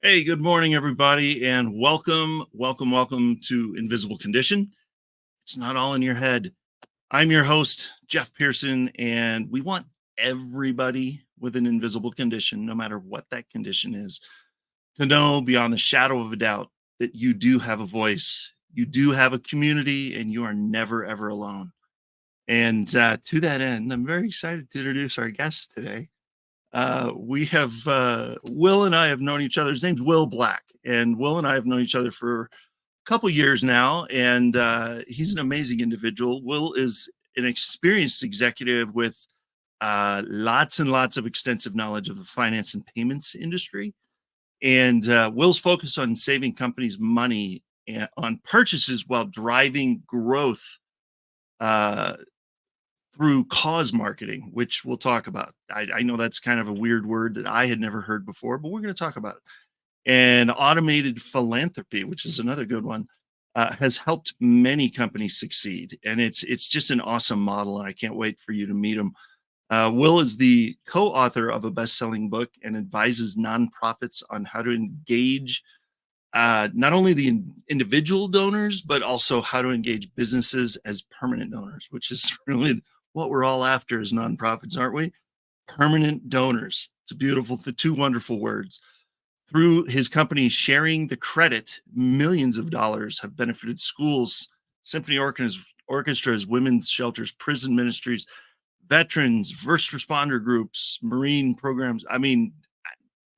Hey, good morning, everybody, and welcome to Invisible Condition. It's not all in your head. I'm your host, Jeff Pearson, and we want everybody with an invisible condition, no matter what that condition is, to know beyond the shadow of a doubt that you do have a voice, you do have a community, and you are never, ever alone. And to that end, I'm very excited to introduce our guest today. We have Will and I have known each other. His name's Will Black, and Will and I have known each other for a couple years now, and he's an amazing individual. Will is an experienced executive with lots and lots of extensive knowledge of the finance and payments industry. And Will's focus on saving companies money on purchases while driving growth through cause marketing, which we'll talk about. I know that's kind of a weird word that I had never heard before, but we're going to talk about it. And automated philanthropy, which is another good one, has helped many companies succeed. And it's just an awesome model, and I can't wait for you to meet him. Will is the co-author of a best-selling book and advises nonprofits on how to engage not only the individual donors, but also how to engage businesses as permanent donors, which is really what we're all after as nonprofits, aren't we? Permanent donors. It's a beautiful, two wonderful words. Through his company, Sharing the Credit, millions of dollars have benefited schools, symphony orchestras, women's shelters, prison ministries, veterans, first responder groups, Marine programs. I mean,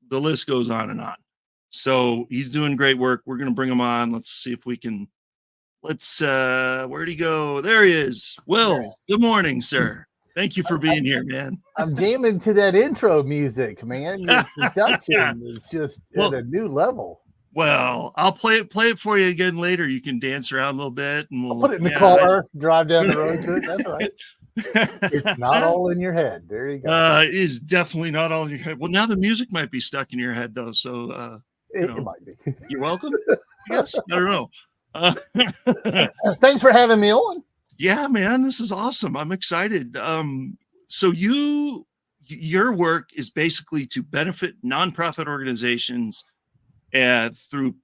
the list goes on and on. So he's doing great work. We're going to bring him on. Let's see if we can. Where'd he go? There he is. Will, good morning, sir. Thank you for being here, man. I'm jamming to that intro music, man. Your production is just at a new level. Well, I'll play it for you again later. You can dance around a little bit, and I'll put it in the car, drive down the road to it. That's right. It's not all in your head. There you go. It is definitely not all in your head. Well, now the music might be stuck in your head, though. So it might be. You're welcome. Yes, I don't know. Thanks for having me on. Yeah, man, this is awesome. I'm excited. So your work is basically to benefit nonprofit organizations through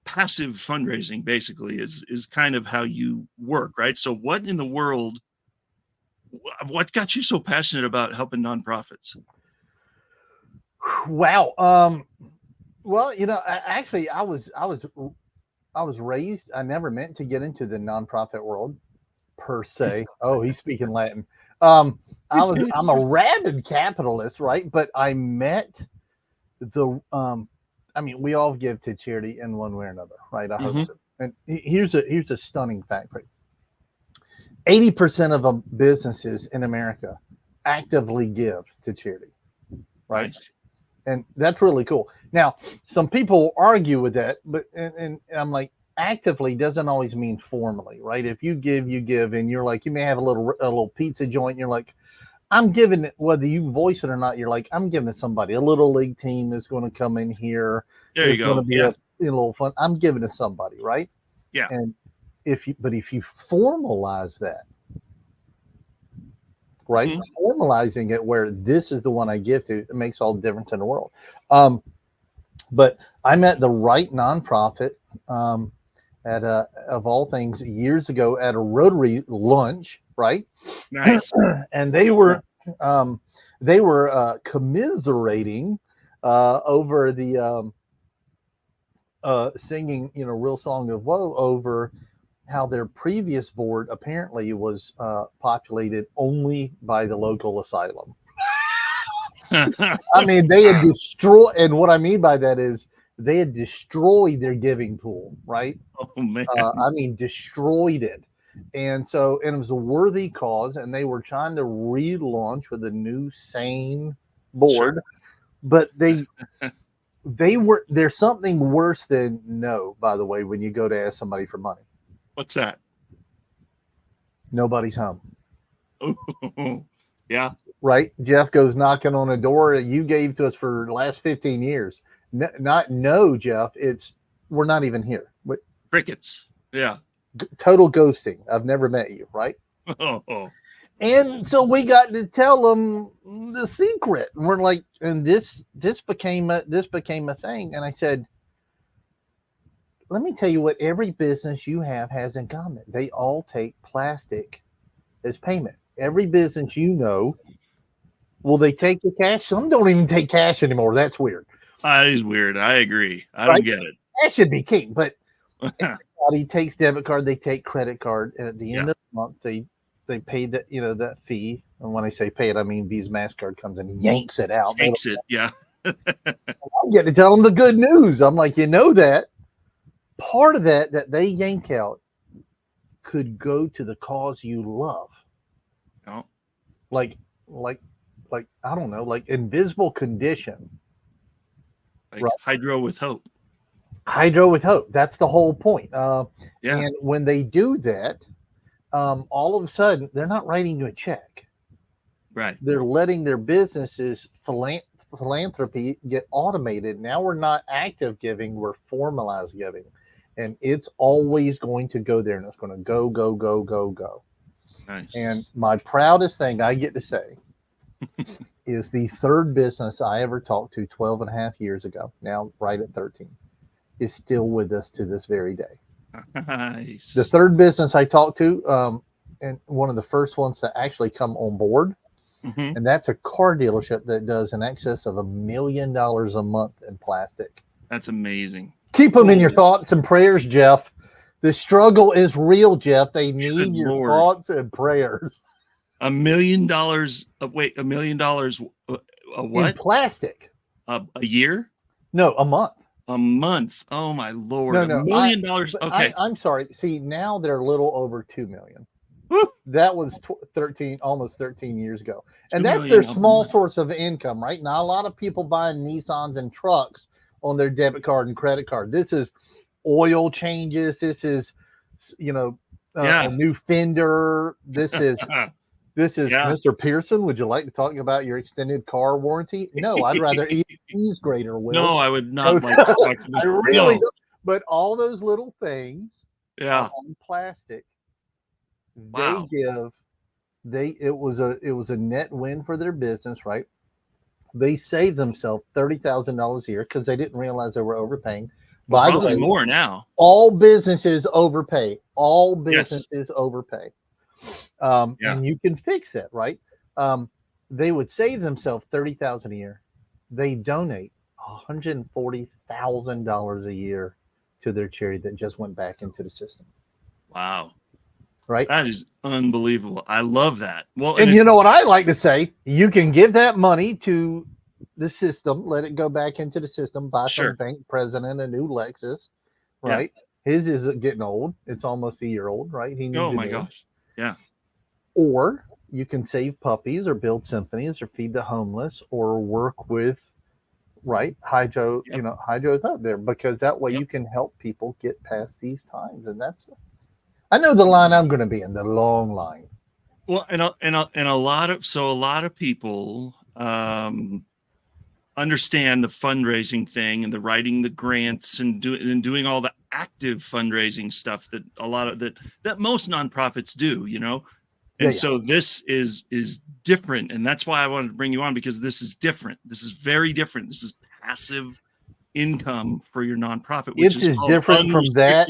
passive fundraising, basically, is kind of how you work, right? So what in the world, what got you so passionate about helping nonprofits? Wow. Well, I was raised, I never meant to get into the nonprofit world per se. Oh, he's speaking Latin. I'm a rabid capitalist, right? But I met we all give to charity in one way or another, right? I hope so. And here's a stunning fact for you. 80% of businesses in America actively give to charity, right? Nice. And that's really cool. Now, some people argue with that, but and I'm like, actively doesn't always mean formally, right? If you give, and you're like, you may have a little pizza joint, and you're like, I'm giving it, whether you voice it or not, you're like, I'm giving it to somebody. A little league team is going to come in here. There you go. Going to be a little fun. I'm giving it to somebody, right? Yeah. And if you formalize that, right? Mhm. Formalizing it where this is the one I give to, it makes all the difference in the world. But I met the right nonprofit um, at of all things years ago at a Rotary lunch, right? Nice. And um, they were commiserating over the singing, real song of woe over how their previous board apparently was populated only by the local asylum. I mean, they had destroyed, and what I mean by that is they had destroyed their giving pool, right? Oh man. I mean, destroyed it. And it was a worthy cause, and they were trying to relaunch with a new, sane board, Sure. but there's something worse than no, by the way, when you go to ask somebody for money. What's that? Nobody's home. Oh, yeah. Right? Jeff goes knocking on a door that you gave to us for the last 15 years. Not no, Jeff. It's we're not even here. Crickets. Yeah. Total ghosting. I've never met you, right? Oh. And so we got to tell them the secret. And we're like, and this became a thing. And I said, let me tell you what every business you have has in common. They all take plastic as payment. Every business will they take the cash? Some don't even take cash anymore. That's weird. That is weird. I agree. I Right? don't get it. That should be king. But everybody takes debit card, they take credit card, and at the end of the month, they pay that that fee. And when I say pay it, I mean Visa Mastercard comes and yanks it out. Takes it. Yeah. I get to tell them the good news. I'm like, that part of that they yank out could go to the cause you love. Oh. Like I don't know, like invisible condition. Like right. Hydro with hope. Hydro with hope. That's the whole point. Yeah. And when they do that, all of a sudden they're not writing you a check. Right. They're letting their businesses philanthropy get automated. Now we're not active giving, we're formalized giving. And it's always going to go there, and it's going to go, go, go, go, go. Nice. And my proudest thing I get to say is the third business I ever talked to 12 and a half years ago, now right at 13, is still with us to this very day. Nice. The third business I talked to, and one of the first ones to actually come on board, and that's a car dealership that does in excess of $1 million a month in plastic. That's amazing. Keep them in your thoughts and prayers, Jeff. The struggle is real, Jeff. They need your thoughts and prayers. $1 million. Wait, $1 million. What? In plastic. A year? No, a month. A month. Oh my Lord. No, $1 million. Okay. I'm sorry. See, now they're a little over 2 million. That was 13, almost 13 years ago. And that's their small source of income, right? Not a lot of people buying Nissans and trucks on their debit card and credit card. This is oil changes. This is, a new fender. This is Mr. Pearson. Would you like to talk about your extended car warranty? No, I'd rather eat cheese grater. Will. No, I would not like to talk about. I really don't. But all those little things, on plastic, wow. It was a net win for their business, right? They saved themselves $30,000 a year because they didn't realize they were overpaying. By the way, more now. All businesses overpay. All businesses overpay. And you can fix that, right? They would save themselves $30,000 a year. They donate $140,000 a year to their charity that just went back into the system. Wow. Right? That is unbelievable. I love that. Well, and you know what I like to say? You can give that money to the system, let it go back into the system, buy some bank president a new Lexus, right? Yeah. His is getting old. It's almost a year old, right? He needs gosh. Yeah. Or you can save puppies or build symphonies or feed the homeless or work with, Hydro, Hydro's up there because that way you can help people get past these times. And I know the line I'm going to be in, the long line. Well, and a lot of people understand the fundraising thing and the writing the grants and doing all the active fundraising stuff that most nonprofits do, Yeah, And yeah. so this is different, and that's why I wanted to bring you on, because this is different. This is very different. This is passive income for your nonprofit, which It's is as called different from that.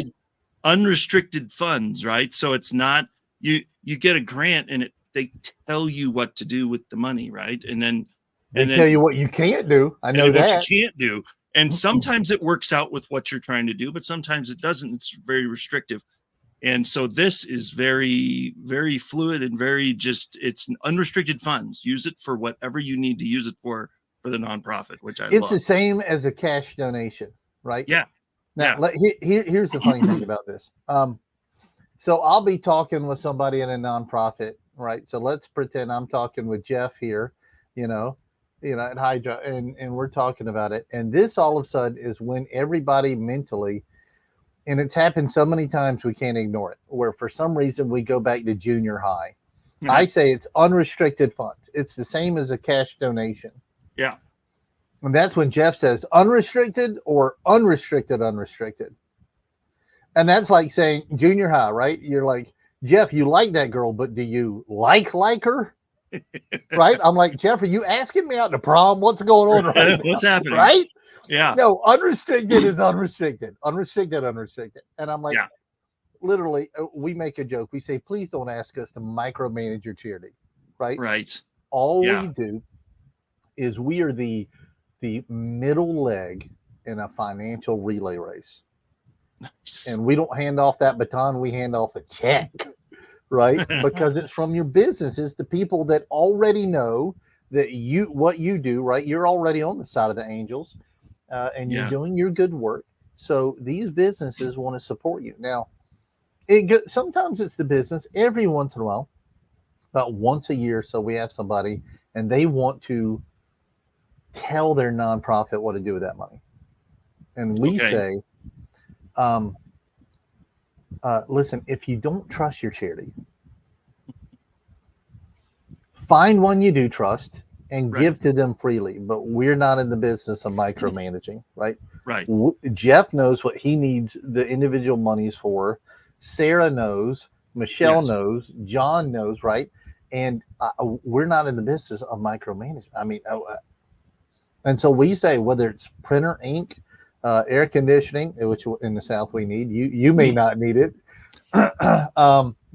unrestricted funds, right? So it's not, you get a grant and they tell you what to do with the money, right? They tell you what you can't do. I know and what you that. can't do. And sometimes it works out with what you're trying to do, but sometimes it doesn't. It's very restrictive. And so this is very, very fluid and very just, it's unrestricted funds. Use it for whatever you need to use it for the nonprofit, which I It's love. the same as a cash donation, right? Yeah. Now, Yeah. here's the funny thing about this. So I'll be talking with somebody in a nonprofit, right? So let's pretend I'm talking with Jeff here, you know, at Hydra, and we're talking about it. And this all of a sudden is when everybody mentally, and it's happened so many times we can't ignore it, where for some reason we go back to junior high. I say it's unrestricted funds. It's the same as a cash donation. Yeah. And that's when Jeff says unrestricted or unrestricted, unrestricted. And that's like saying junior high, right? You're like, Jeff, you like that girl, but do you like her? Right? I'm like, Jeff, are you asking me out to prom? What's going on right now? What's happening? Right? Yeah. No, unrestricted is unrestricted. Unrestricted, unrestricted. And I'm like, Yeah. literally, we make a joke. We say, please don't ask us to micromanage your charity. Right? Right. All Yeah. we do is we are the middle leg in a financial relay race. Nice. And we don't hand off that baton, we hand off a check, right? Because it's from your business. It's the people that already know that what you do, right? You're already on the side of the angels, and you're doing your good work. So these businesses want to support you. Now, sometimes it's the business. Every once in a while, about once a year, so we have somebody, and they want to tell their nonprofit what to do with that money. And we say, listen, if you don't trust your charity, find one you do trust and give to them freely. But we're not in the business of micromanaging, right? Right. Jeff knows what he needs the individual monies for. Sarah knows, Michelle knows, John knows, right? And we're not in the business of micromanaging. I mean, and so we say, whether it's printer, ink, air conditioning, which in the South we need, you may not need it,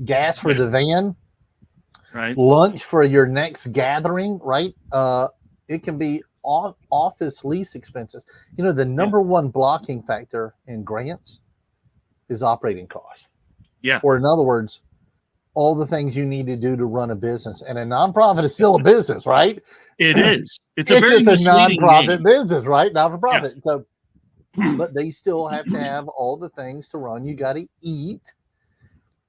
gas for the van, right? Lunch for your next gathering, right? It can be office lease expenses. You know, the number one blocking factor in grants is operating costs. Yeah. Or in other words, all the things you need to do to run a business. And a nonprofit is still a business, right? It is. It's a very just a nonprofit name. business, right? Not for profit. Yeah. So, but they still have to have all the things to run. You got to eat.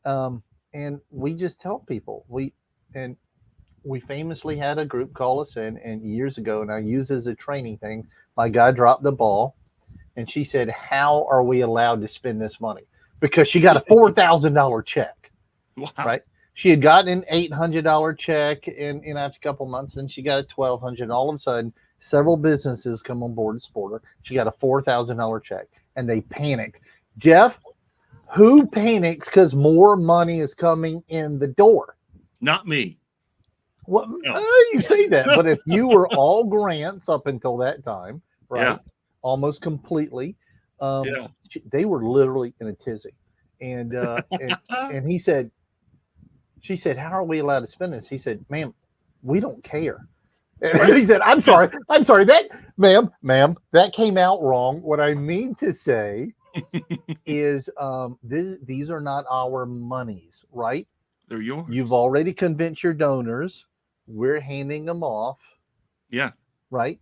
And we just tell people, we famously had a group call us in, and years ago, and I use as a training thing, my guy dropped the ball, and she said, how are we allowed to spend this money? Because she got a $4,000 check. Wow. Right? She had gotten an $800 check in after a couple months, and she got a $1,200. All of a sudden, several businesses come on board to support her. She got a $4,000 check, and they panicked. Jeff, who panics because more money is coming in the door? Not me. What? No. You say that, but if you were all grants up until that time, right? Almost completely, they were literally in a tizzy. And he said, she said, how are we allowed to spend this? He said, ma'am, we don't care. And he said, I'm sorry, that, ma'am, that came out wrong. What I mean to say is these are not our monies, right? They're yours. You've already convinced your donors. We're handing them off. Yeah. Right?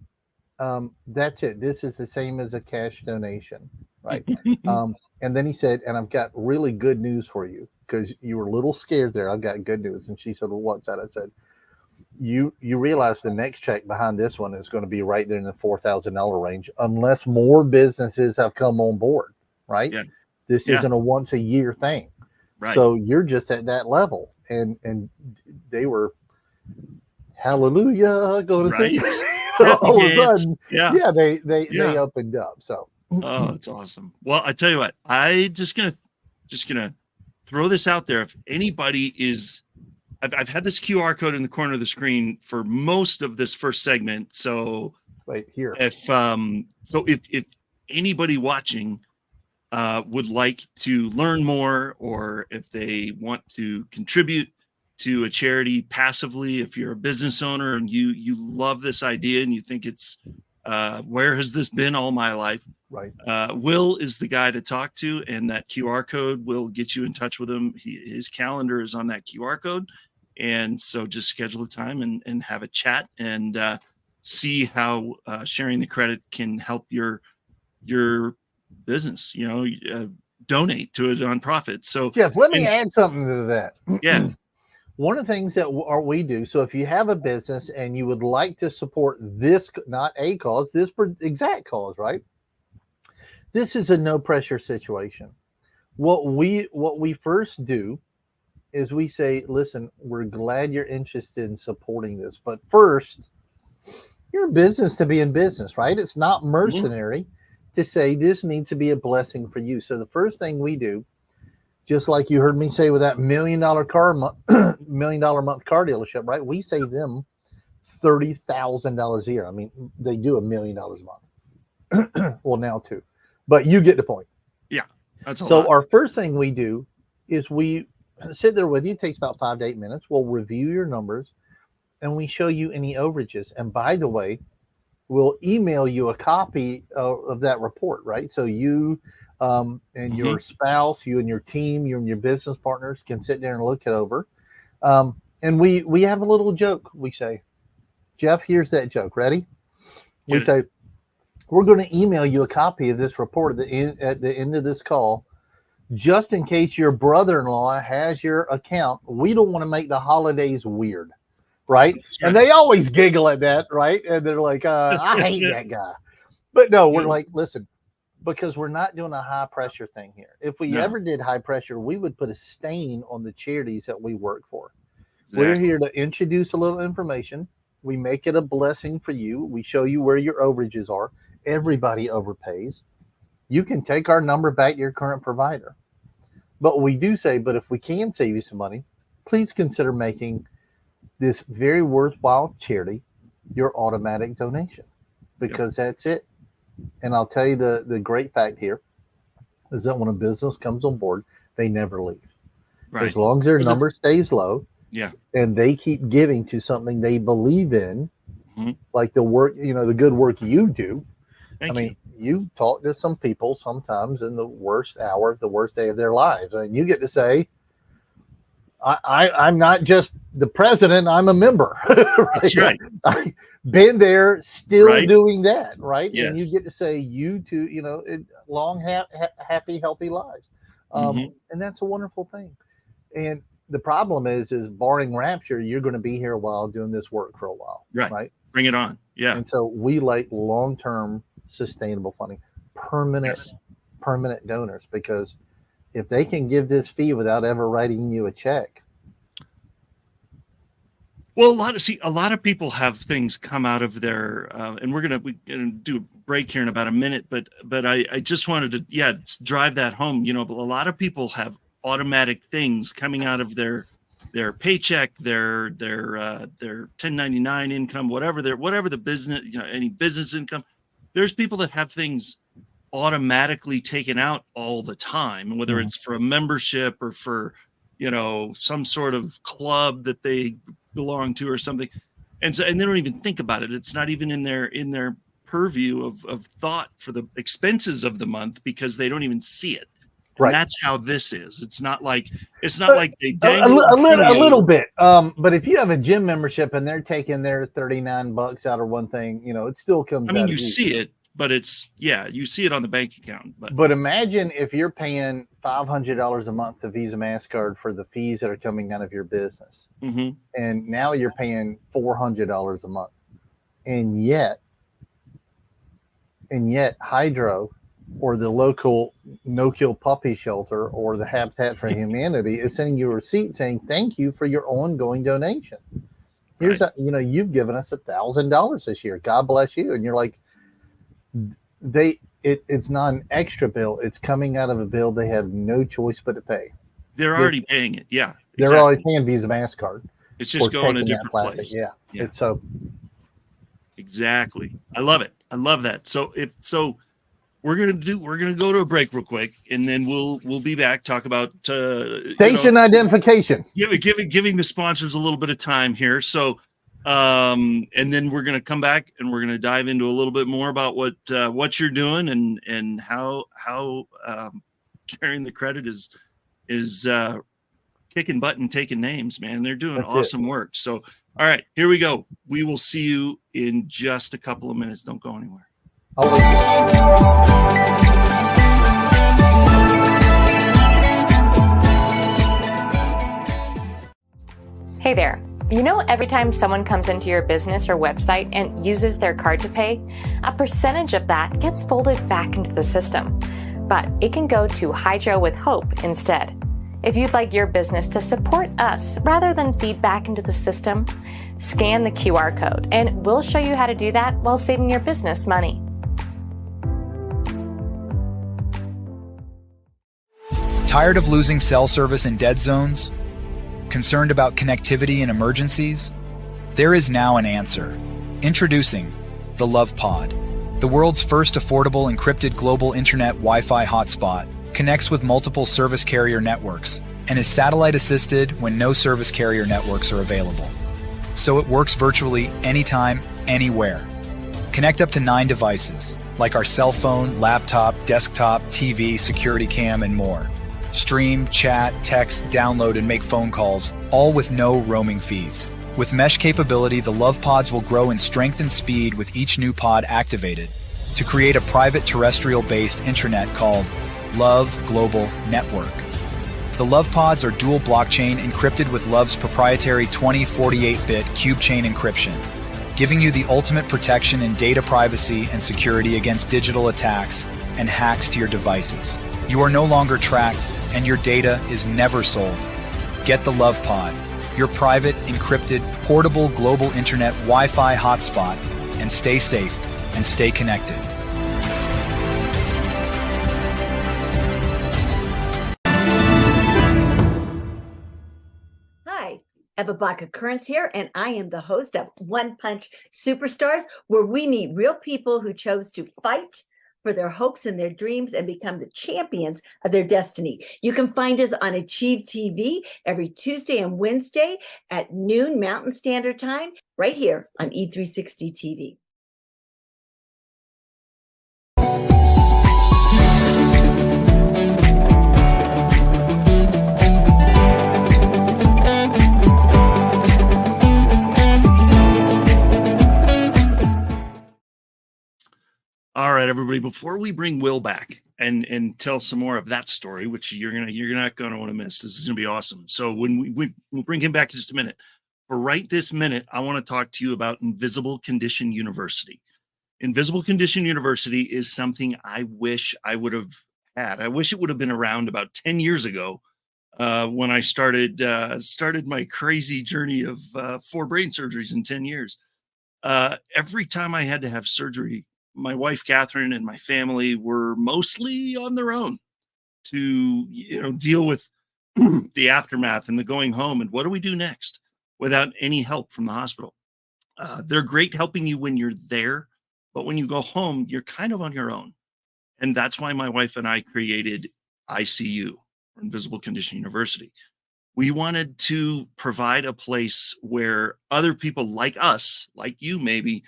That's it. This is the same as a cash donation, right? And then he said, and I've got really good news for you, because you were a little scared there. I've got good news. And she said, well, what's that? I said, you realize the next check behind this one is going to be right there in the $4,000 range, unless more businesses have come on board, right? Yeah. This isn't a once a year thing. Right. So you're just at that level. And they were, hallelujah, go to see. All of a sudden, they opened up. So oh, it's awesome. Well, I tell you what, I just gonna throw this out there. If anybody is I've had this QR code in the corner of the screen for most of this first segment. So right here. If anybody watching would like to learn more, or if they want to contribute to a charity passively, if you're a business owner and you love this idea and you think it's where has this been all my life? Right. Will is the guy to talk to, and that QR code will get you in touch with him. His calendar is on that QR code. And so just schedule a time and have a chat and see how sharing the credit can help your business, donate to a nonprofit. So Jeff, let me add something to that. Yeah. One of the things that we do, so if you have a business and you would like to support this, not a cause, this exact cause, right? This is a no pressure situation. What we first do is we say, listen, we're glad you're interested in supporting this, but first, you're in business to be in business, right? It's not mercenary to say this needs to be a blessing for you. So the first thing we do, just like you heard me say with that $1 million month car dealership, right? We save them $30,000 a year. I mean, they do $1 million a month. Well, now too, but you get the point. Yeah, that's a lot. So our first thing we do is we sit there with you. It takes about 5 to 8 minutes. We'll review your numbers and we show you any overages. And by the way, we'll email you a copy of that report, right? So you and your spouse, you and your team, you and your business partners can sit there and look it over. And we have a little joke. We say, Jeff, here's that joke. Ready? We say, we're going to email you a copy of this report at the end of this call, just in case your brother-in-law has your account. We don't want to make the holidays weird, right? And they always giggle at that, right? And they're like, I hate that guy. But no, we're like, listen, because we're not doing a high pressure thing here. If we ever did high pressure, we would put a stain on the charities that we work for. We're here to introduce a little information. We make it a blessing for you. We show you where your overages are. Everybody overpays. You can take our number back to your current provider. But we do say, but if we can save you some money, please consider making this very worthwhile charity your automatic donation, because that's it. And I'll tell you the great fact here is that when a business comes on board, they never leave. Right. As long as their number stays low, and they keep giving to something they believe in, like the work, the good work you do. I mean, you talk to some people sometimes in the worst hour, the worst day of their lives, and you get to say, I'm not just the president, I'm a member. Right? That's right. I've been there, still doing that, right? Yes. And you get to say, you too, long, happy, healthy lives. And that's a wonderful thing. And the problem is barring rapture, you're going to be here a while doing this work for a while. Right? Bring it on. Yeah. And so we like long-term sustainable funding, permanent donors, because if they can give this fee without ever writing you a check. Well, a lot of people have things come out of their, and we're gonna do a break here in about a minute, but I just wanted to drive that home. But a lot of people have automatic things coming out of their paycheck, their 1099 income, whatever the business, any business income. There's people that have things automatically taken out all the time, whether it's for a membership or for some sort of club that they belong to or something, and they don't even think about it. It's not even in their purview of thought for the expenses of the month, because they don't even see it. And that's how this is. It's not like they dangle a little bit. But if you have a gym membership and they're taking their $39 out of one thing, it still comes. I mean, you see it. But you see it on the bank account. But imagine if you're paying $500 a month to Visa MasterCard for the fees that are coming out of your business. And now you're paying $400 a month. And yet Hydro or the local no-kill puppy shelter or the Habitat for Humanity is sending you a receipt saying, thank you for your ongoing donation. Here's you've given us $1,000 this year. God bless you. And you're like, it's not an extra bill. It's coming out of a bill they have no choice but to pay. They're already paying it. Yeah. There always can Visa, MasterCard. It's just going a different plastic. place. Yeah. Yeah. It's so. Exactly. I love it. I love that. So we're gonna go to a break real quick, and then we'll be back, talk about station identification. Giving the sponsors a little bit of time here. So and then we're gonna come back and we're gonna dive into a little bit more about what you're doing and how sharing the credit is kicking butt and taking names, man. They're doing awesome work. So all right, here we go. We will see you in just a couple of minutes. Don't go anywhere. Hey there. You know, every time someone comes into your business or website and uses their card to pay, a percentage of that gets folded back into the system. But it can go to Hydro with Hope instead. If you'd like your business to support us rather than feed back into the system, scan the QR code and we'll show you how to do that while saving your business money. Tired of losing cell service in dead zones? Concerned about connectivity in emergencies? There is now an answer. Introducing the Love Pod, the world's first affordable encrypted global internet Wi-Fi hotspot. Connects with multiple service carrier networks and is satellite assisted when no service carrier networks are available. So it works virtually anytime, anywhere. Connect up to 9 devices, like our cell phone, laptop, desktop, TV, security cam, and more. Stream, chat, text, download, and make phone calls, all with no roaming fees. With mesh capability, the Love Pods will grow in strength and speed with each new pod activated to create a private terrestrial-based intranet called Love Global Network. The Love Pods are dual blockchain encrypted with Love's proprietary 2048-bit cube chain encryption, giving you the ultimate protection in data privacy and security against digital attacks and hacks to your devices. You are no longer tracked, and your data is never sold. Get the Love Pod, your private, encrypted, portable global internet Wi-Fi hotspot, and stay safe and stay connected. Eva Baca-Kearns here, and I am the host of One Punch Superstars, where we meet real people who chose to fight for their hopes and their dreams and become the champions of their destiny. You can find us on Achieve TV every Tuesday and Wednesday at noon Mountain Standard Time, right here on E360 TV. All right, everybody, before we bring Will back and tell some more of that story, which you're not gonna want to miss. This is gonna be awesome. So when we'll bring him back in just a minute. For right this minute, I want to talk to you about Invisible Condition University. Invisible Condition University is something I wish I would have had. I wish it would have been around about 10 years ago when I started my crazy journey of 4 brain surgeries in 10 years. Every time I had to have surgery, my wife, Catherine, and my family were mostly on their own to, deal with the aftermath and the going home and what do we do next without any help from the hospital. They're great helping you when you're there, but when you go home, you're kind of on your own. And that's why my wife and I created ICU, Invisible Condition University. We wanted to provide a place where other people like us, like you maybe,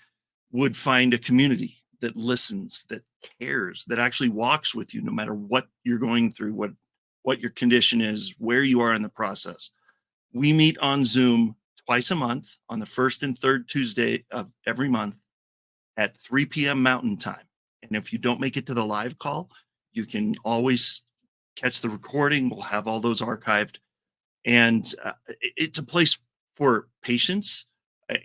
would find a community that listens, that cares, that actually walks with you no matter what you're going through, what your condition is, where you are in the process. We meet on Zoom twice a month on the first and third Tuesday of every month at 3 p.m. Mountain Time. And if you don't make it to the live call, you can always catch the recording. We'll have all those archived. And it's a place for patients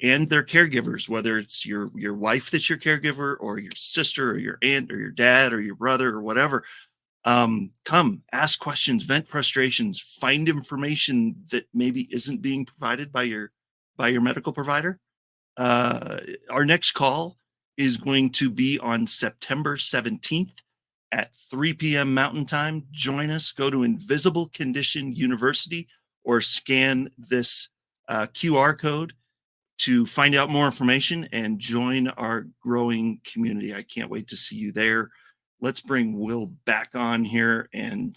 and their caregivers, whether it's your wife that's your caregiver or your sister or your aunt or your dad or your brother or whatever. Come ask questions, vent frustrations, find information that maybe isn't being provided by your medical provider. Our next call is going to be on September 17th at 3 p.m. Mountain Time. Join us. Go to Invisible Condition University or scan this QR code to find out more information and join our growing community. I can't wait to see you there. Let's bring Will back on here and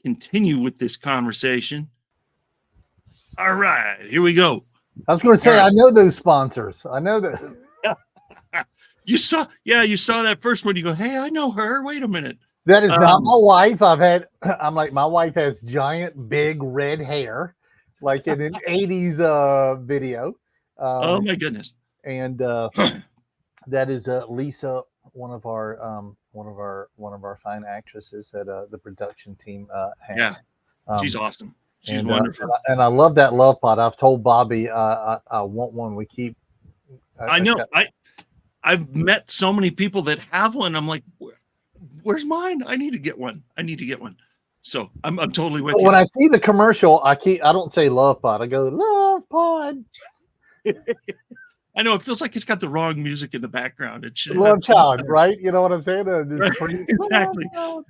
continue with this conversation. All right, here we go. I was going to say, All right. I know those sponsors. I know that. You saw that first one. You go, hey, I know her. Wait a minute. That is not my wife. I'm like, my wife has giant, big red hair, like in an 80s video. Oh my goodness. And that is Lisa, one of our fine actresses that the production team has. Yeah, she's awesome. She's and, wonderful. And I love that love pot. I've told Bobby I want one. We keep. I know. I've met so many people that have one. I'm like, where's mine? I need to get one. So I'm totally with you. When I see the commercial, I don't say love pod. I go love pod. I know it feels like it's got the wrong music in the background. It should love child, right? You know what I'm saying? Right. Exactly. All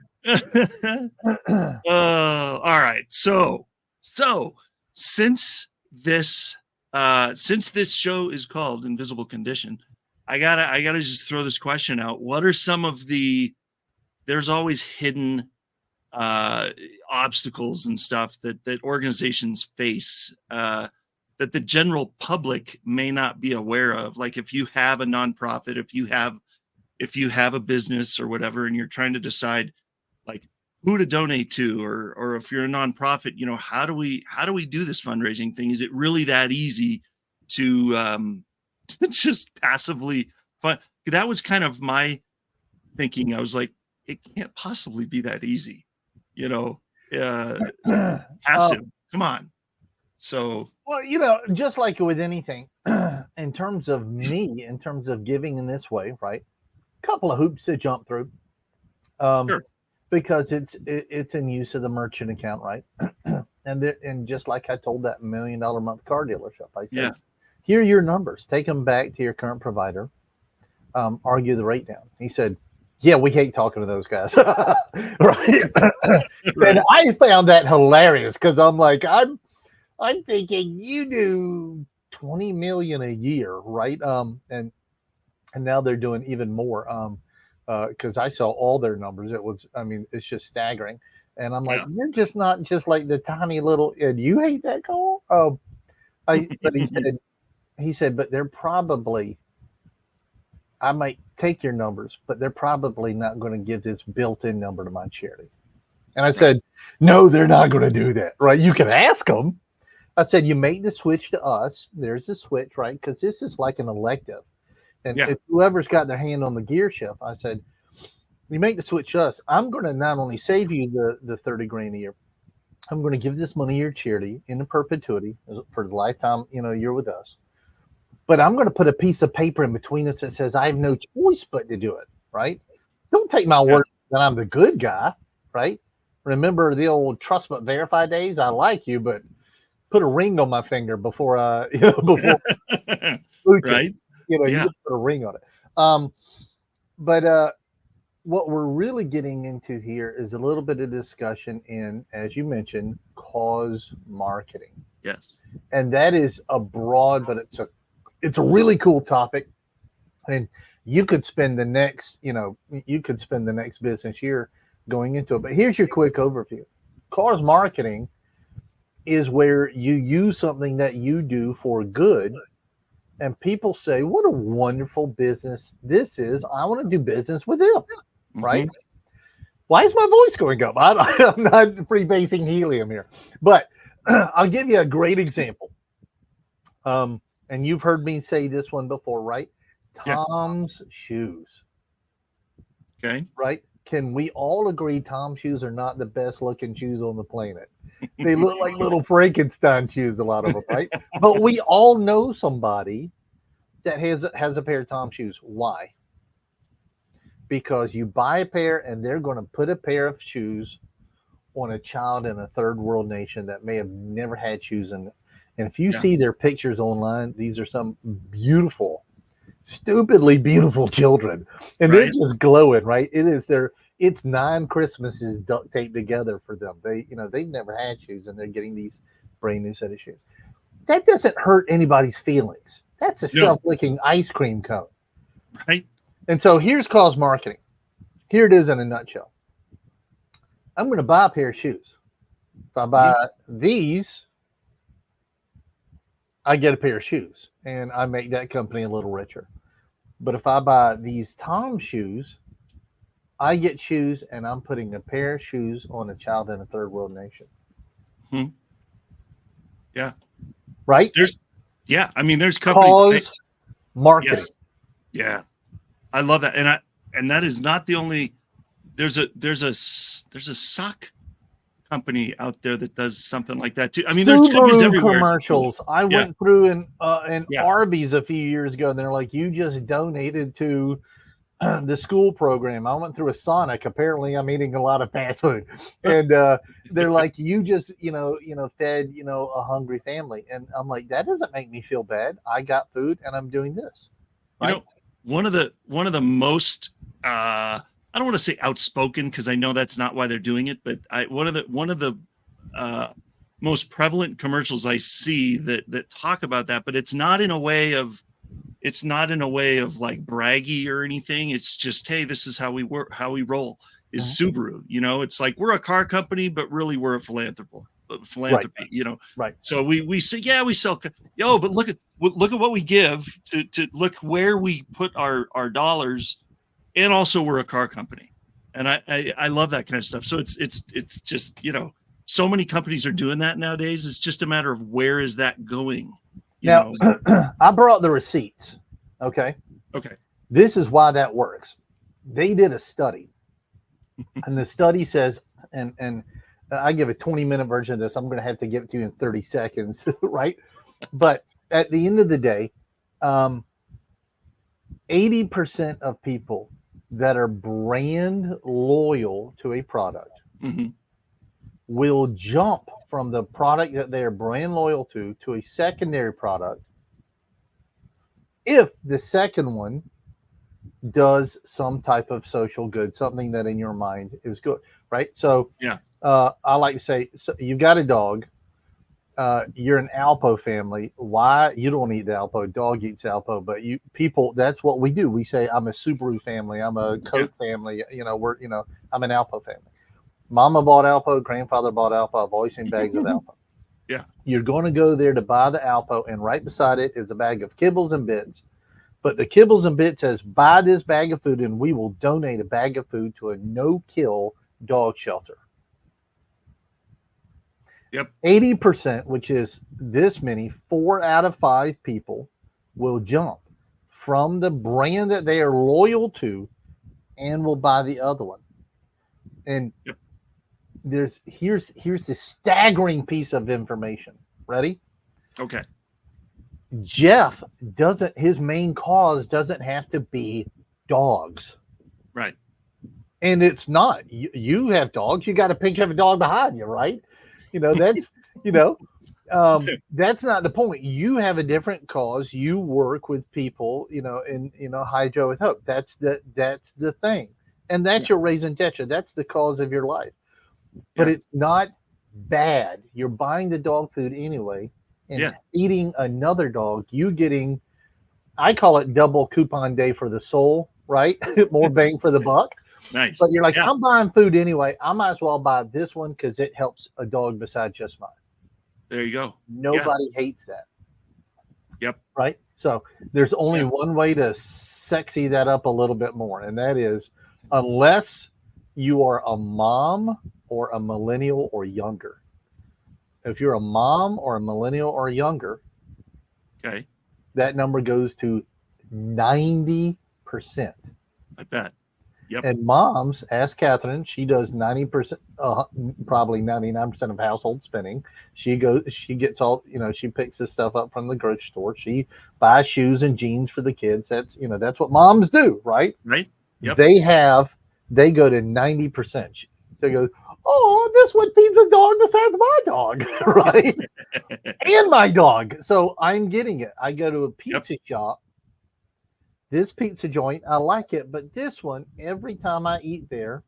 right. So since this show is called Invisible Condition, I gotta just throw this question out. What are some of there's always hidden obstacles and stuff that organizations face that the general public may not be aware of? Like if you have a nonprofit, if you have a business or whatever, and you're trying to decide like who to donate to, or if you're a nonprofit, how do we do this fundraising thing? Is it really that easy to just passively fund? That was kind of my thinking. I was like, it can't possibly be that easy, passive. Come on. So, well, just like with anything, in terms of giving in this way, right? A couple of hoops to jump through, sure. Because it's in use of the merchant account, right? and just like I told that $1 million a month car dealership, I said, here are your numbers. Take them back to your current provider. Argue the rate down. He said, yeah, we hate talking to those guys. Right. And I found that hilarious because I'm like, I'm thinking you do 20 million a year, right? And now they're doing even more. Because I saw all their numbers. It's just staggering. And I'm like, you're just not just like the tiny little, and you hate that call? But he said, but they're probably, I might take your numbers, but they're probably not going to give this built-in number to my charity. And I said, no, they're not going to do that, right? You can ask them. I said, you make the switch to us. There's the switch, right? Because this is like an elective. And if whoever's got their hand on the gear shift, I said, you make the switch to us. I'm going to not only save you the 30 grand a year, I'm going to give this money to your charity in perpetuity for the lifetime, you're with us. But I'm going to put a piece of paper in between us that says I have no choice but to do it, right? Don't take my word that I'm the good guy, right? Remember the old trust but verify days? I like you, but put a ring on my finger before right. You can put a ring on it. But what we're really getting into here is a little bit of discussion in, as you mentioned, cause marketing. Yes. And that is a broad, but it's a really cool topic. And you could spend the next business year going into it. But here's your quick overview. Cause marketing is where you use something that you do for good. And people say, what a wonderful business this is. I want to do business with them, right? Why is my voice going up? I'm not freebasing helium here. But I'll give you a great example. And you've heard me say this one before, right? Tom's shoes. Okay. Right? Can we all agree Tom's shoes are not the best looking shoes on the planet? They look like little Frankenstein shoes, a lot of them, right? But we all know somebody that has a pair of Tom's shoes. Why? Because you buy a pair and they're going to put a pair of shoes on a child in a third world nation that may have never had shoes in it. And if you see their pictures online, these are some beautiful, stupidly beautiful children. And they're just glowing, right? It's 9 Christmases duct taped together for them. They've never had shoes and they're getting these brand new set of shoes. That doesn't hurt anybody's feelings. That's a No. self-licking ice cream cone. Right. And so here's cause marketing. Here it is in a nutshell. I'm going to buy a pair of shoes. If I buy these, I get a pair of shoes and I make that company a little richer. But if I buy these Tom shoes, I get shoes and I'm putting a pair of shoes on a child in a third world nation. Yeah. Right? I mean, there's companies. Cause marketing. Yes. Yeah. I love that. And that is not the only, there's a sock company out there that does something like that too. I mean, there's companies everywhere. Commercials. I went through an Arby's a few years ago, and they're like, "You just donated to the school program." I went through a Sonic. Apparently, I'm eating a lot of fast food, and they're like, "You just fed a hungry family," and I'm like, "That doesn't make me feel bad. I got food, and I'm doing this." Right? One of the most I don't want to say outspoken because I know that's not why they're doing it, but one of the most prevalent commercials I see that talk about that, but it's not in a way of like braggy or anything. It's just, hey, this is how we work, how we roll. Is Subaru? It's like we're a car company, but really we're a philanthropy. Right. Right. So we say, yeah, we sell. But look at what we give to look where we put our dollars. And also we're a car company. And I love that kind of stuff. So it's just, so many companies are doing that nowadays. It's just a matter of where is that going? Now, I brought the receipts. Okay. This is why that works. They did a study. And the study says, and I give a 20-minute version of this. I'm going to have to give it to you in 30 seconds. Right. But at the end of the day, 80% of people that are brand loyal to a product will jump from the product that they are brand loyal to a secondary product if the second one does some type of social good, something that in your mind is good, right? So I like to say, so you've got a dog, you're an Alpo family. Why? You don't eat the Alpo. Dog eats Alpo, but people, that's what we do. We say, I'm a Subaru family. I'm a Coke family. I'm an Alpo family. Mama bought Alpo. Grandfather bought Alpo. I've always seen bags of Alpo. Yeah. You're going to go there to buy the Alpo, and right beside it is a bag of kibbles and bits. But the kibbles and bits says, buy this bag of food, and we will donate a bag of food to a no-kill dog shelter. 80%, which is this many, 4 out of 5 people will jump from the brand that they are loyal to and will buy the other one. And here's the staggering piece of information. Ready? Okay. Jeff his main cause doesn't have to be dogs. Right. And it's not. You have dogs, you got a picture of a dog behind you, right? That's that's not the point. You have a different cause. You work with people, in Hydro with Hope. That's the thing. And that's your raison d'etre. That's the cause of your life. But it's not bad. You're buying the dog food anyway and eating another dog. You getting, I call it double coupon day for the soul, right? More bang for the buck. Nice. But you're like, I'm buying food anyway. I might as well buy this one because it helps a dog besides just mine. There you go. Nobody hates that. Yep. Right? So there's only one way to sexy that up a little bit more, and that is unless you are a mom or a millennial or younger. If you're a mom or a millennial or younger, that number goes to 90%. I bet. Yep. And moms, ask Catherine, she does 90%, probably 99% of household spending. She gets all, she picks this stuff up from the grocery store. She buys shoes and jeans for the kids. That's what moms do, right? Right. Yep. They go to 90%. They go, oh, this one feeds a dog besides my dog, right? And my dog. So I'm getting it. I go to a pizza shop. This pizza joint, I like it, but this one, every time I eat there,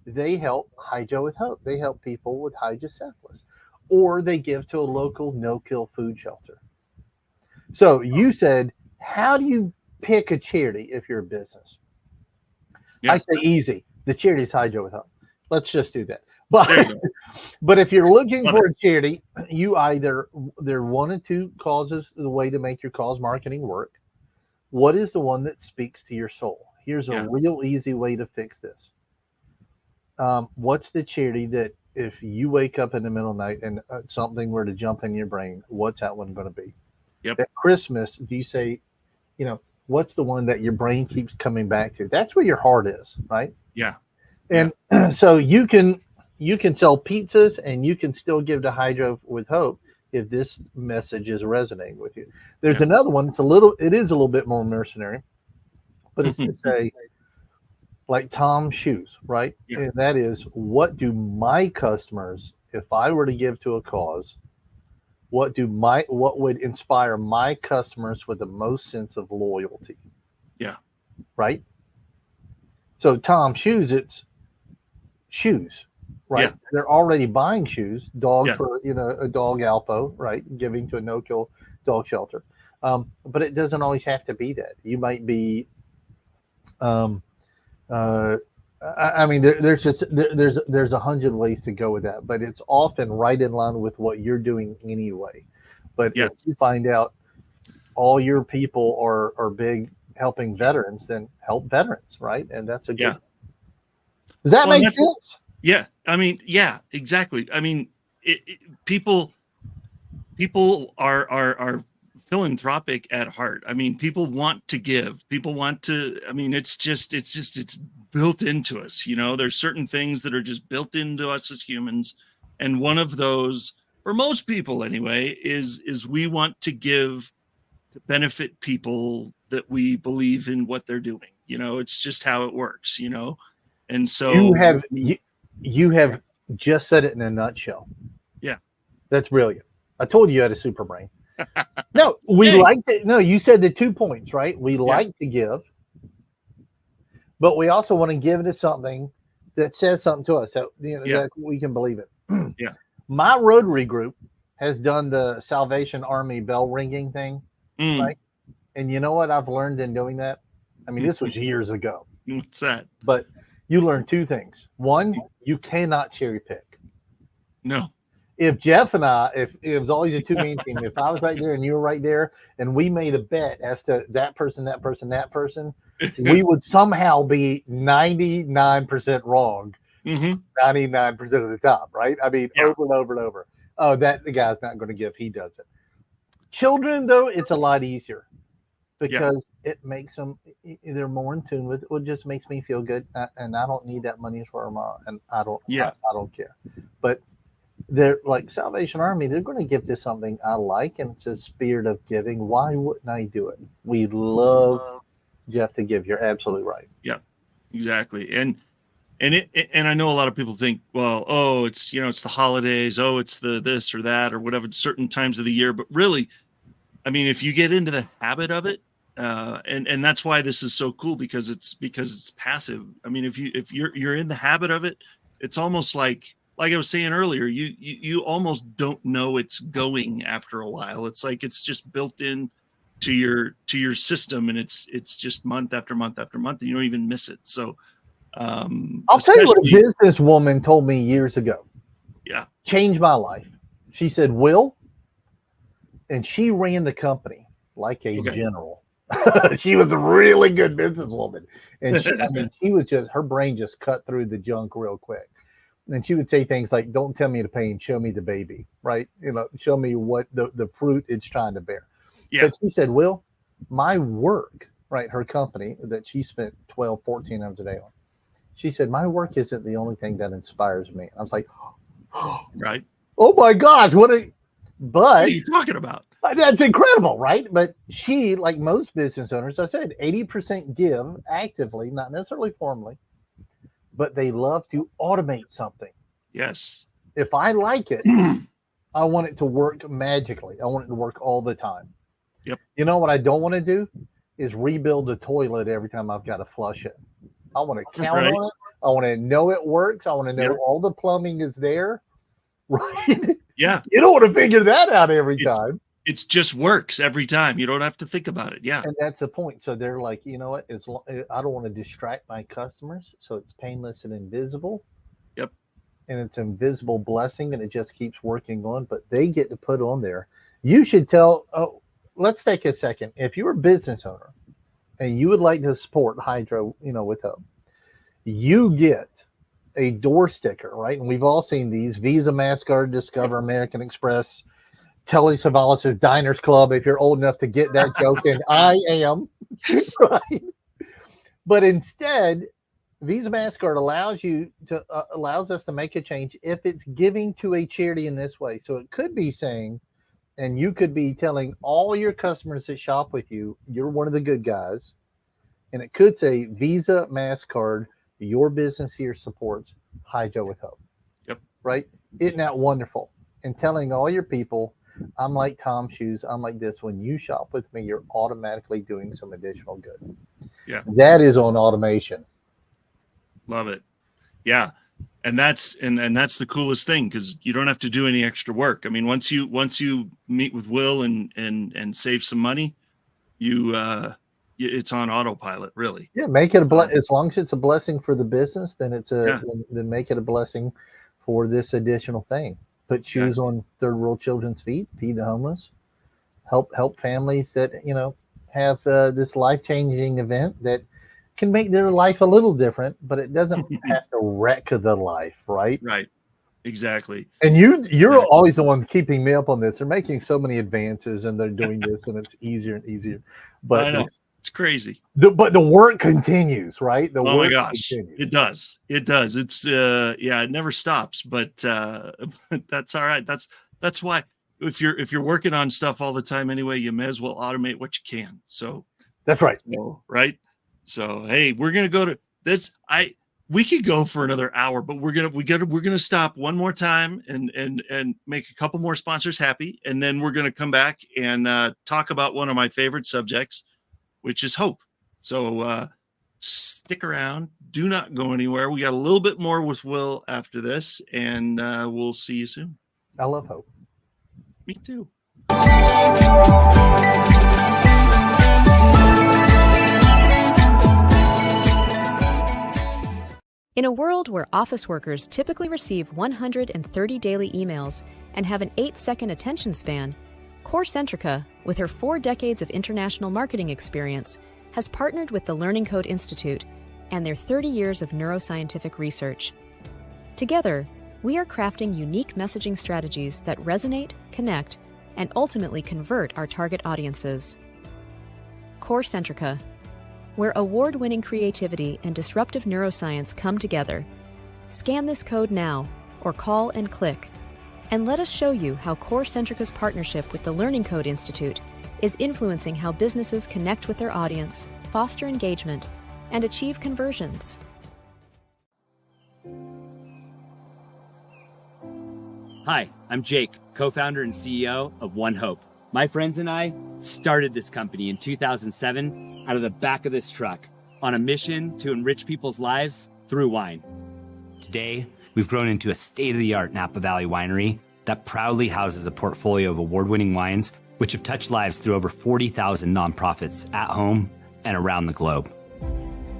they help Hydro with Hope. They help people with hydrocephalus. or they give to a local no-kill food shelter. So you said, how do you pick a charity if you're a business? Yeah. I say easy. The charity's Hydro with Hope. Let's just do that. But There you go. but if you're looking Love for a charity, you either there are one or two causes the way to make your cause marketing work. What is the one that speaks to your soul? Here's a Yeah. real easy way to fix this. What's the charity that if you wake up in the middle of the night and something were to jump in your brain, what's that one going to be? Yep. At Christmas, do you say, what's the one that your brain keeps coming back to? That's where your heart is, right? Yeah. And so you can sell pizzas and you can still give to Hydro with Hope if this message is resonating with you. There's another one. It is a little bit more mercenary, but it's to say, like Tom's shoes, right? Yeah. And that is, what do my customers, if I were to give to a cause, what would inspire my customers with the most sense of loyalty? Yeah. Right. So Tom's shoes, it's shoes, right? Yeah. They're already buying shoes, dog Yeah. for a dog Alpo, right? Giving to a no-kill dog shelter. But it doesn't always have to be that. You might be I mean, there's 100 ways to go with that, but it's often right in line with what you're doing anyway. But Yes. if you find out all your people are big helping veterans, then help veterans, right? And that's a good. Yeah. Does that Well, make sense? Yeah. I mean, yeah, exactly. I mean, people are philanthropic at heart. I mean, people want to give. People want to. I mean, it's built into us. There's certain things that are just built into us as humans, and one of those, for most people anyway, is we want to give to benefit people that we believe in what they're doing. It's just how it works. And so you have just said it in a nutshell. Yeah, that's brilliant. I told you had a super brain. No, you said the 2 points, right? We like to give, but we also want to give to something that says something to us that that we can believe it. Yeah. My Rotary group has done the Salvation Army bell ringing thing, right? And you know what I've learned in doing that? I mean, this was years ago. What's that? But you learn two things. One, you cannot cherry pick. No. If Jeff and I, if it was always a two-man team, if I was right there and you were right there, and we made a bet as to that person, we would somehow be 99% wrong, 99% of the time, right? I mean, over and over and over. Oh, the guy's not going to give. He does it. Children, though, it's a lot easier because it makes them, they're more in tune with it. It just makes me feel good, and I don't need that money for tomorrow, and I don't care. But they're like Salvation Army, they're going to give to something I like, and it's a spirit of giving. Why wouldn't I do it? We love Jeff to give. You're absolutely right. Yeah, exactly. And I know a lot of people think, well, oh, it's it's the holidays, oh, it's the this or that or whatever, certain times of the year. But really, I mean, if you get into the habit of it, and that's why this is so cool, because it's passive. I mean, if you're in the habit of it, it's almost like I was saying earlier, you almost don't know it's going after a while. It's like it's just built in to your system, and it's just month after month after month, and you don't even miss it. So I'll tell you what a businesswoman told me years ago. Yeah. Changed my life. She said, Will, and she ran the company like a general. She was a really good businesswoman. And she was just, her brain just cut through the junk real quick. And she would say things like, don't tell me the pain, show me the baby, right? Show me what the fruit it's trying to bear. Yeah. But she said, Will, my work, right, her company that she spent 12, 14 hours a day on, she said, my work isn't the only thing that inspires me. I was like, right. Oh my gosh, what are you talking about? That's incredible, right? But she, like most business owners, I said 80% give actively, not necessarily formally, but they love to automate something. Yes. If I like it, I want it to work magically. I want it to work all the time. Yep. You know what I don't want to do is rebuild the toilet every time I've got to flush it. I want to count on it. I want to know it works. I want to know all the plumbing is there. right? Yeah. You don't want to figure that out every time. It just works every time. You don't have to think about it. Yeah. And that's the point. So they're like, you know what? I don't want to distract my customers, so it's painless and invisible. Yep. And it's an invisible blessing, and it just keeps working on. But they get to put on there. You should tell. Oh, let's take a second. If you're a business owner and you would like to support Hydro, with Hope, you get a door sticker, right? And we've all seen these: Visa, MasterCard, Discover, American Express, Telly Savalas's Diners Club, if you're old enough to get that joke, and I am, right? But instead, Visa MasterCard allows us to make a change if it's giving to a charity in this way. So it could be saying, and you could be telling all your customers that shop with you, you're one of the good guys. And it could say, Visa MasterCard, your business here supports Hydro with Hope. Yep. Right? Isn't that wonderful? And telling all your people, I'm like Tom Shoes. I'm like this. When you shop with me, you're automatically doing some additional good. Yeah. That is on automation. Love it. Yeah. And that's the coolest thing, because you don't have to do any extra work. I mean, once you meet with Will and save some money, it's on autopilot, really. Yeah. Make it as long as it's a blessing for the business, then then make it a blessing for this additional thing. Put shoes on third world children's feet, feed the homeless, help families that, have this life-changing event that can make their life a little different, but it doesn't have to wreck the life, right? Right. Exactly. And you're always the one keeping me up on this. They're making so many advances and they're doing this and it's easier and easier. But I know. It's crazy. But the work continues, right? Oh my gosh. It does. It's it never stops, but that's all right. That's why if you're working on stuff all the time anyway, you may as well automate what you can. So that's right. Right. So hey, we're gonna go to this. We could go for another hour, but we're gonna stop one more time and make a couple more sponsors happy, and then we're gonna come back and talk about one of my favorite subjects, which is hope. So stick around. Do not go anywhere. We got a little bit more with Will after this, and we'll see you soon. I love hope. Me too. In a world where office workers typically receive 130 daily emails and have an 8-second attention span, CoreCentrica, with her 4 decades of international marketing experience, has partnered with the Learning Code Institute and their 30 years of neuroscientific research. Together, we are crafting unique messaging strategies that resonate, connect, and ultimately convert our target audiences. CoreCentrica, where award-winning creativity and disruptive neuroscience come together. Scan this code now, or call and click, and let us show you how CoreCentrica's partnership with the Learning Code Institute is influencing how businesses connect with their audience, foster engagement, and achieve conversions. Hi, I'm Jake, co-founder and CEO of One Hope. My friends and I started this company in 2007 out of the back of this truck on a mission to enrich people's lives through wine. Today, we've grown into a state-of-the-art Napa Valley winery that proudly houses a portfolio of award-winning wines which have touched lives through over 40,000 nonprofits at home and around the globe.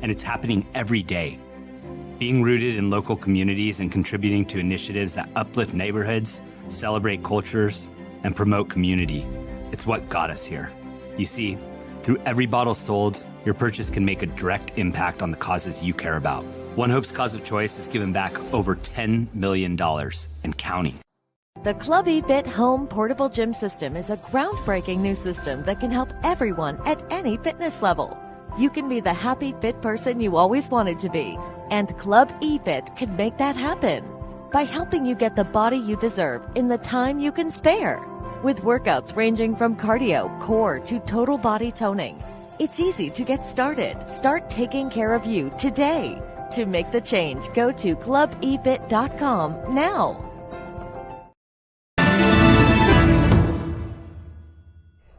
And it's happening every day. Being rooted in local communities and contributing to initiatives that uplift neighborhoods, celebrate cultures, and promote community. It's what got us here. You see, through every bottle sold, your purchase can make a direct impact on the causes you care about. One Hope's cause of choice has given back over $10 million and counting. The Club eFit Home Portable Gym System is a groundbreaking new system that can help everyone at any fitness level. You can be the happy, fit person you always wanted to be, and Club eFit can make that happen by helping you get the body you deserve in the time you can spare. With workouts ranging from cardio, core, to total body toning, it's easy to get started. Start taking care of you today. To make the change, go to clubefit.com now.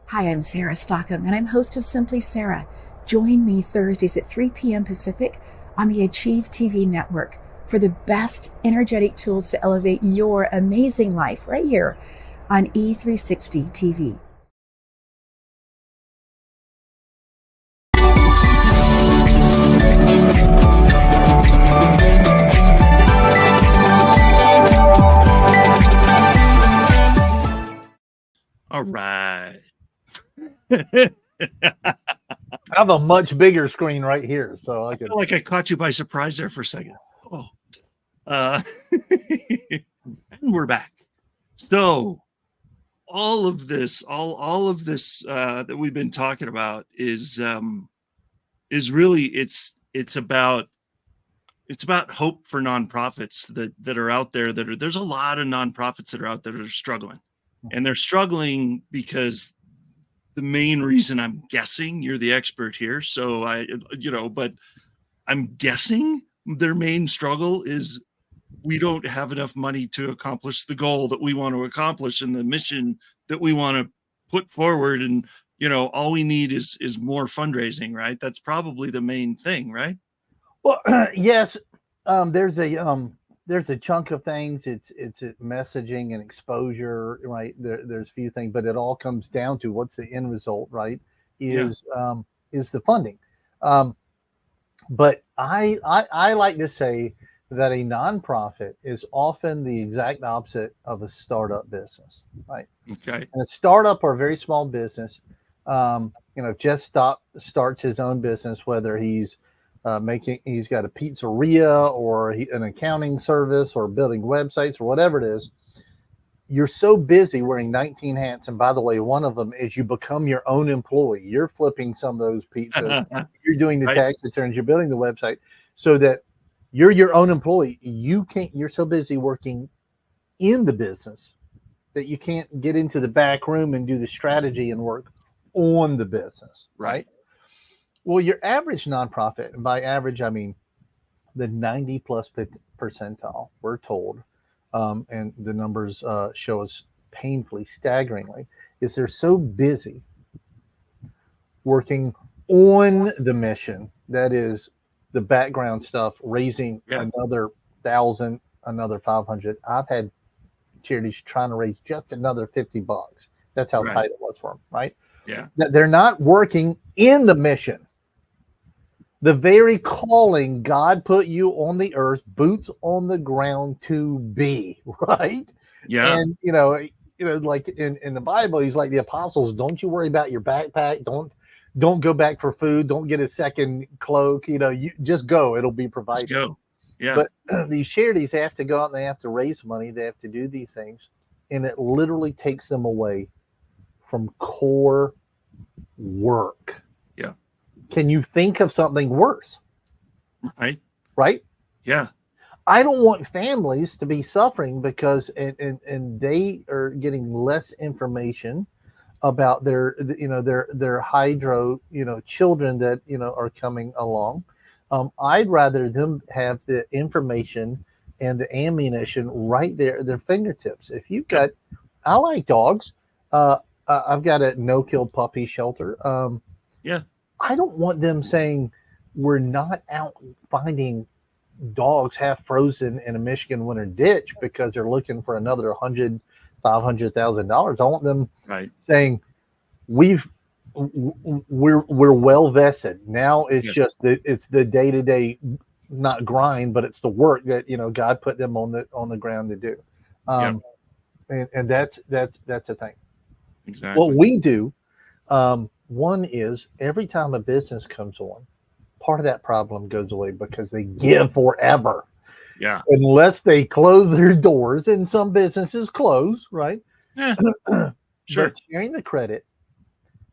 Hi, I'm Sarah Stockham, and I'm host of Simply Sarah. Join me Thursdays at 3 p.m. Pacific on the Achieve TV network for the best energetic tools to elevate your amazing life right here on E360 TV. All right. I have a much bigger screen right here, so I I can. feel like I caught you by surprise there for a second. Oh, and we're back. So all of this that we've been talking about is really it's about hope for nonprofits that are out there. There's a lot of nonprofits that are out there that are struggling, and they're struggling because the main reason, I'm guessing, you're the expert here, so but I'm guessing their main struggle is we don't have enough money to accomplish the goal that we want to accomplish and the mission that we want to put forward. And, all we need is more fundraising, right? That's probably the main thing, right? Well, yes, there's a chunk of things. It's messaging and exposure, right? There's a few things, but it all comes down to what's the end result, right? Is the funding. But I like to say that a nonprofit is often the exact opposite of a startup business, right? Okay. And a startup or a very small business, starts his own business, whether he's he's got a pizzeria or an accounting service or building websites or whatever it is. You're so busy wearing 19 hats. And by the way, one of them is you become your own employee. You're flipping some of those pizzas. You're doing the Right. tax returns. You're building the website so that you're your own employee. You're so busy working in the business that you can't get into the back room and do the strategy and work on the business. Right. Well, your average nonprofit, and by average, I mean the 90 plus percentile, we're told, and the numbers show us painfully, staggeringly, is they're so busy working on the mission, that is the background stuff, raising another 1,000, another 500. I've had charities trying to raise just another $50. That's how tight it was for them, right? Yeah. That they're not working in the mission. The very calling God put you on the earth, boots on the ground to be, right? Yeah. And like in the Bible, he's like the apostles. Don't you worry about your backpack. Don't go back for food. Don't get a second cloak. You just go. It'll be provided. Just go. Yeah. But these charities have to go out and they have to raise money. They have to do these things, and it literally takes them away from core work. Yeah. Can you think of something worse? Right? Yeah. I don't want families to be suffering because and they are getting less information about their hydro children that are coming along. I'd rather them have the information and the ammunition right there at their fingertips. If you've got, I like dogs. I've got a no-kill puppy shelter. I don't want them saying we're not out finding dogs half frozen in a Michigan winter ditch because they're looking for another $500,000. I want them saying we're well vested. Now it's just it's the day-to-day, not grind, but it's the work that God put them on the ground to do. And that's a thing. Exactly. What we do, one is every time a business comes on, part of that problem goes away because they give forever. Yeah. Unless they close their doors, and some businesses close, right? Yeah. Sure. But sharing the credit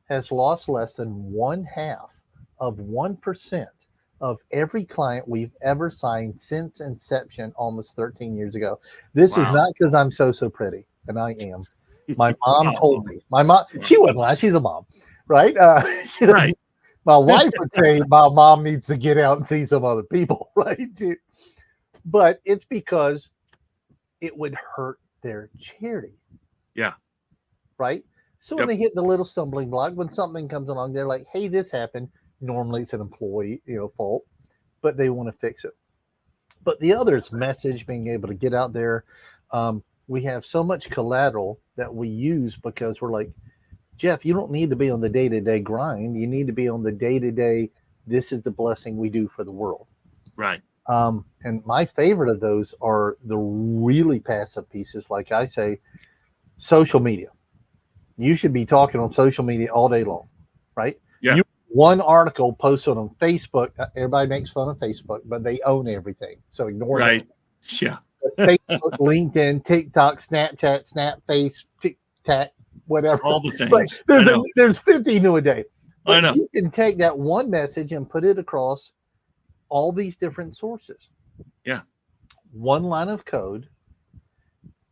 has lost less than 0.5% of every client we've ever signed since inception almost 13 years ago. This is not because I'm so pretty, and I am. My mom told me. My mom, she wouldn't lie. She's a mom, right? Right. My wife would say my mom needs to get out and see some other people, right? But it's because it would hurt their charity. Yeah. Right? So when they hit the little stumbling block, when something comes along, they're like, hey, this happened. Normally it's an employee, fault, but they want to fix it. But the other is message, being able to get out there. We have so much collateral that we use because we're like, Jeff, you don't need to be on the day-to-day grind. You need to be on the day-to-day. This is the blessing we do for the world. Right. And my favorite of those are the really passive pieces. Like I say, social media. You should be talking on social media all day long, right? Yeah. One article posted on Facebook. Everybody makes fun of Facebook, but they own everything. So ignore Right. that. Yeah. Facebook, LinkedIn, TikTok, Snapchat, Snapface, TikTok, whatever. All the things. But there's 50 new a day. But I know. You can take that one message and put it across all these different sources. Yeah. One line of code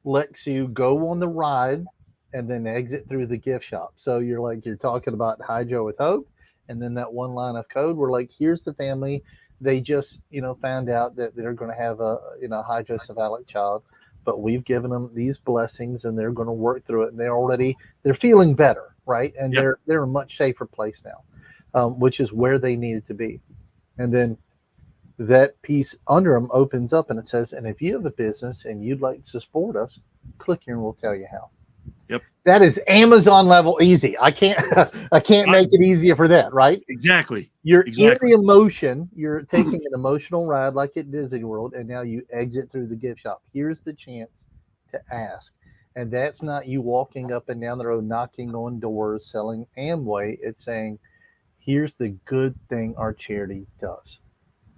lets you go on the ride and then exit through the gift shop. So you're talking about Hydro with Hope, and then that one line of code, we're like, here's the family. They just, found out that they're going to have a, hydrocephalic child, but we've given them these blessings and they're going to work through it. And they're feeling better. Right. And they're in a much safer place now, which is where they needed to be. And then that piece under them opens up and it says, and if you have a business and you'd like to support us, click here and we'll tell you how. Yep. That is Amazon level easy. I can't make it easier for that, right? Exactly. You're in the emotion. You're taking an emotional ride like at Disney World, and now you exit through the gift shop. Here's the chance to ask. And that's not you walking up and down the road, knocking on doors, selling Amway. It's saying, here's the good thing our charity does.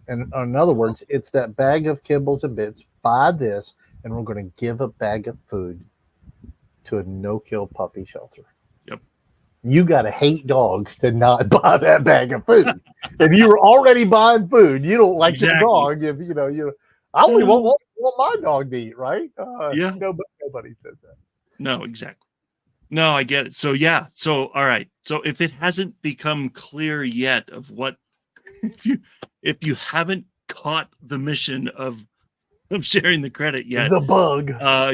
And in other words, it's that bag of kibbles and bits. Buy this, and we're going to give a bag of food to a no-kill puppy shelter. Yep. You got to hate dogs to not buy that bag of food. If you were already buying food, you don't like the dog. If I only want my dog to eat, right? Nobody says that. No, exactly. No, I get it. So yeah. So all right. So if it hasn't become clear yet of what, if you haven't caught the mission of sharing the credit yet, the bug,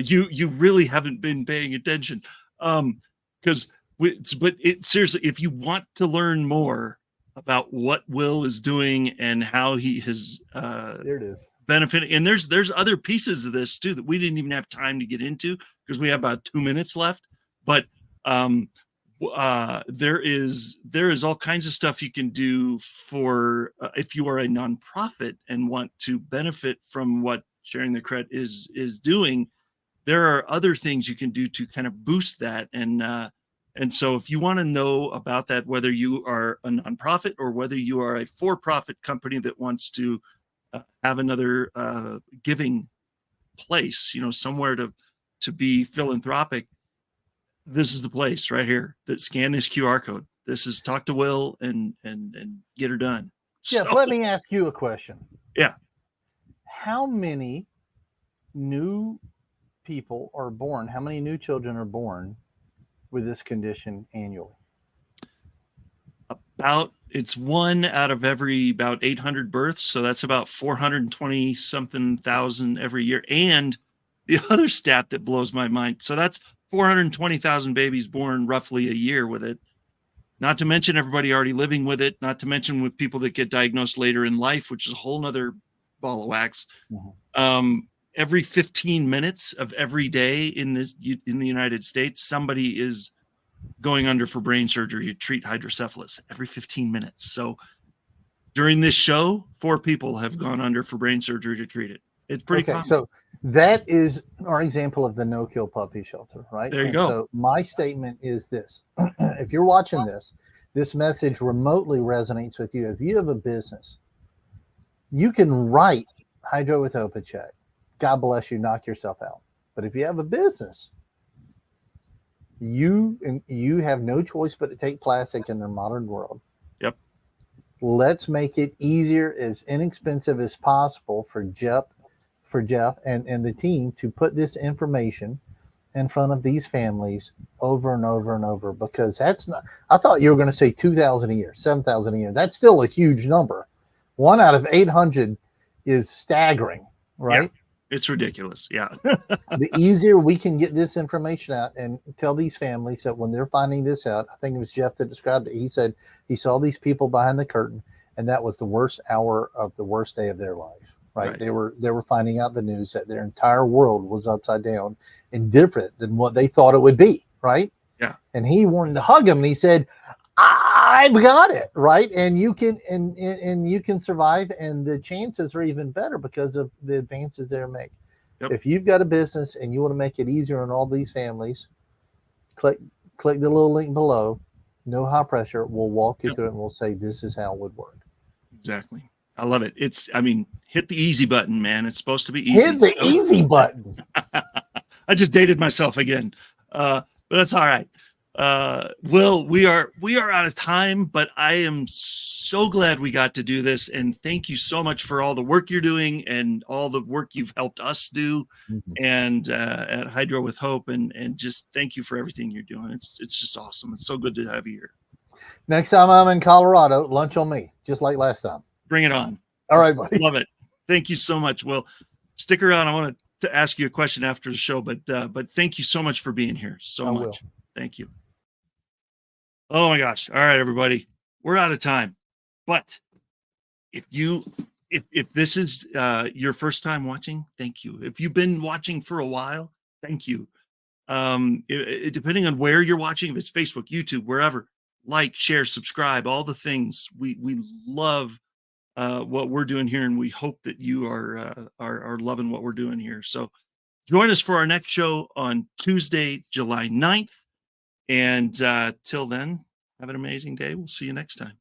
you really haven't been paying attention. Seriously, if you want to learn more about what Will is doing and how he has there it is. benefiting, and there's other pieces of this too that we didn't even have time to get into because we have about 2 minutes left. But there is all kinds of stuff you can do for if you are a nonprofit and want to benefit from what sharing the credit is doing. There are other things you can do to kind of boost that. And so if you want to know about that, whether you are a nonprofit or whether you are a for-profit company that wants to have another giving place, somewhere to be philanthropic, this is the place right here. That scan this QR code. This is talk to Will and get her done. Yeah. So, let me ask you a question. Yeah. How many new people are born? How many new children are born with this condition annually? It's one out of every about 800 births. So that's about 420 something thousand every year. And the other stat that blows my mind. So that's 420,000 babies born roughly a year with it. Not to mention everybody already living with it. Not to mention with people that get diagnosed later in life, which is a whole nother ball of wax. Mm-hmm. Every 15 minutes of every day in the United States, somebody is going under for brain surgery to treat hydrocephalus every 15 minutes. So during this show, 4 people have gone under for brain surgery to treat it. It's pretty common. So that is our example of the no-kill puppy shelter, right? There you go. So my statement is this. If you're watching this message remotely resonates with you. If you have a business, you can write Hydro with Hope a check. God bless you, knock yourself out. But if you have a business, you have no choice but to take plastic in the modern world. Yep. Let's make it easier, as inexpensive as possible for Jeff and the team to put this information in front of these families over and over and over, because that's not, I thought you were going to say 2,000 a year, 7,000 a year. That's still a huge number. 1 out of 800 is staggering, right? Yeah, it's ridiculous. Yeah. The easier we can get this information out and tell these families that when they're finding this out, I think it was Jeff that described it. He said he saw these people behind the curtain, and that was the worst hour of the worst day of their life. right? Right. They were finding out the news that their entire world was upside down and different than what they thought it would be, right? Yeah. And he wanted to hug him, and he said, I've got it, right? And you can and you can survive, and the chances are even better because of the advances they're making. Yep. If you've got a business and you want to make it easier on all these families, click the little link below. No high pressure. We'll walk you Yep. through it, and we'll say this is how it would work. Exactly. I love it. Hit the easy button, man. It's supposed to be easy. Hit the easy button. I just dated myself again. But that's all right. Will, we are out of time, but I am so glad we got to do this. And thank you so much for all the work you're doing and all the work you've helped us do and at Hydro with Hope. And just thank you for everything you're doing. It's just awesome. It's so good to have you here. Next time I'm in Colorado, lunch on me, just like last time. Bring it on. All right, buddy. Love it. Thank you so much. Will, stick around. I want to ask you a question after the show, but thank you so much for being here so much. Will. Thank you. Oh my gosh. All right, everybody, we're out of time, but if this is your first time watching, thank you. If you've been watching for a while, thank you. Depending on where you're watching, if it's Facebook, YouTube, wherever, like, share, subscribe, all the things. We love what we're doing here, and we hope that you are loving what we're doing here. So join us for our next show on Tuesday, July 9th. And till then, have an amazing day. We'll see you next time.